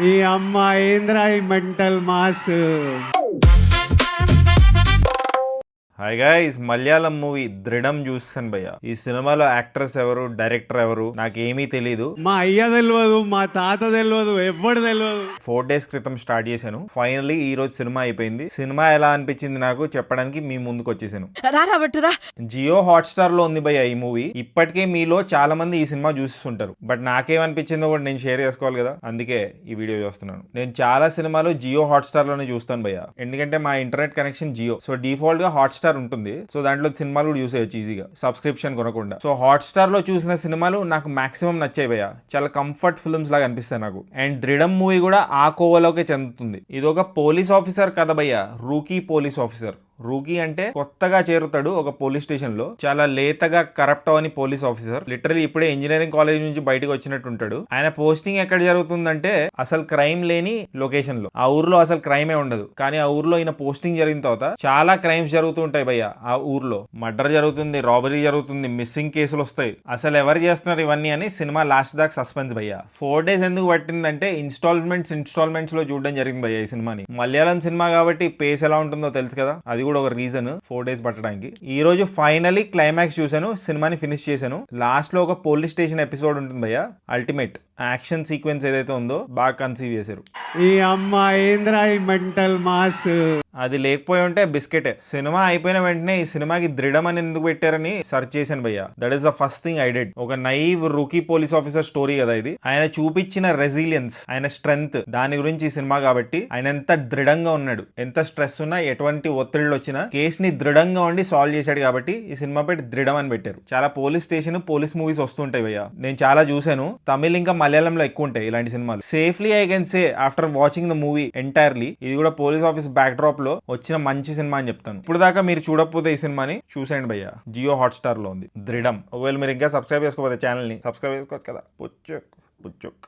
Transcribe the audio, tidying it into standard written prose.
ఈ అమ్మ ఏంద్రా ఈ mental mass. Hi guys, Malayalam movie దృఢం చూస్తాను భయ్య. ఈ సినిమాలో యాక్టర్స్ ఎవరు, డైరెక్టర్ ఎవరు నాకేమీ తెలీదు. మా అయ్య తెలియదు, మా తాత తెలియదు, ఎవ్వడు తెలియదు. 4 days క్రితం స్టార్ట్ చేశాను. ఫైనల్లీ ఈ రోజు సినిమా అయిపోయింది. సినిమా ఎలా అనిపించింది నాకు చెప్పడానికి మీ ముందుకు వచ్చేసాను. జియో హాట్స్టార్ లో ఉంది భయ్య ఈ మూవీ. ఇప్పటికే మీలో చాలా మంది ఈ సినిమా చూస్తుంటారు, బట్ నాకేమనిపించిందో కూడా నేను షేర్ చేసుకోవాలి కదా, అందుకే ఈ వీడియో చూస్తున్నాను. నేను చాలా సినిమాలు జియో హాట్స్టార్ లోనే చూస్తాను భయ్య, ఎందుకంటే మా internet connection Jio. So default గా హాట్స్టార్ ఉంటుంది. సో దాంట్లో సినిమాలు కూడా చూసేయచ్చు ఈజీగా, సబ్స్క్రిప్షన్ కొనకుండా. సో హాట్స్టార్ లో చూసిన సినిమాలు నాకు మాక్సిమం నచ్చాయి భయ్య. చాలా కంఫర్ట్ ఫిల్మ్స్ లాగా అనిపిస్తాయి నాకు. అండ్ దృఢం మూవీ కూడా ఆ కోవలోకే చెందుతుంది. ఇది ఒక పోలీస్ ఆఫీసర్ కథ భయ్య, రూకీ పోలీస్ ఆఫీసర్. రూకీ అంటే కొత్తగా చేరుతాడు ఒక పోలీస్ స్టేషన్ లో. చాలా లేతగా కరప్ట్ అవని పోలీస్ ఆఫీసర్. లిటరలీ ఇప్పుడే ఇంజనీరింగ్ కాలేజ్ నుంచి బయటకు వచ్చినట్టు ఉంటాడు. ఆయన పోస్టింగ్ ఎక్కడ జరుగుతుందంటే అసలు క్రైమ్ లేని లొకేషన్ లో. ఆ ఊర్లో అసలు క్రైమే ఉండదు, కానీ ఆ ఊర్లో ఈయన పోస్టింగ్ జరిగిన తర్వాత చాలా క్రైమ్స్ జరుగుతూ ఉంటాయి భయ్య. ఆ ఊర్లో మర్డర్ జరుగుతుంది, రాబరీ జరుగుతుంది, మిస్సింగ్ కేసులు వస్తాయి. అసలు ఎవరు చేస్తున్నారు ఇవన్నీ అని సినిమా లాస్ట్ దాకా సస్పెన్స్ భయ్య. 4 days ఎందుకు పట్టిందంటే ఇన్స్టాల్మెంట్స్ లో చూడడం జరిగింది భయ్య ఈ సినిమాని. మలయాళం సినిమా కాబట్టి పేస్ ఎలా ఉంటుందో తెలుసు కదా, అది కూడా ఒక రీజన్ 4 days పట్టడానికి. ఈ రోజు ఫైనలీ క్లైమాక్స్ చూసాను, సినిమాని ఫినిష్ చేశాను. లాస్ట్ లో ఒక పోలీస్ స్టేషన్ ఎపిసోడ్ ఉంటుంది భయ్య. అల్టిమేట్ యాక్షన్ సీక్వెన్స్ ఏదైతే ఉందో బాగా కన్సీవ్ చేశారు. ఈ అమ్మ ఏంద్రా ఈ మెంటల్ మాస్. అది లేకపోయి ఉంటే బిస్కెటే. సినిమా అయిపోయిన వెంటనే ఈ సినిమాకి దృఢం అని ఎందుకు పెట్టారని సెర్చ్ చేశాను భయ్య. That is the first thing I did. ఒక naive rookie police officer story కదా ఇది. ఆయన చూపించిన రెసిలియన్స్, ఆయన స్ట్రెంగ్త్, దాని గురించి ఈ సినిమా కాబట్టి ఆయన ఎంత దృఢంగా ఉన్నాడు, ఎంత స్ట్రెస్ ఉన్నా, ఎటువంటి ఒత్తిళ్ళు వచ్చినా కేసుని దృఢంగా ఉండి సాల్వ్ చేశాడు కాబట్టి ఈ సినిమా పెట్టి దృఢం అని పెట్టారు. చాలా పోలీస్ స్టేషన్, పోలీస్ మూవీస్ వస్తుంటాయి భయ్య, నేను చాలా చూశాను. తమిళ్ ఇంకా మలయాళంలో ఎక్కువ ఉంటాయి ఇలాంటి సినిమాలు. Safely I can say after watching the movie entirely, ఇది కూడా పోలీస్ ఆఫీస్ బ్యాక్ డ్రాప్ లో వచ్చిన మంచి సినిమా అని చెప్తాను. ఇప్పుడు దాకా మీరు చూడకపోతే ఈ సినిమాని చూసేయండి భయ్య, జియో హాట్స్టార్ లో ఉంది దృఢం. ఒకవేళ మీరు ఇంకా సబ్స్క్రైబ్ చేసుకోకపోతే ఛానల్ ని సబ్స్క్రైబ్ చేసుకోవచ్చు కదా. పుచ్చుక్ పుచ్చుక్.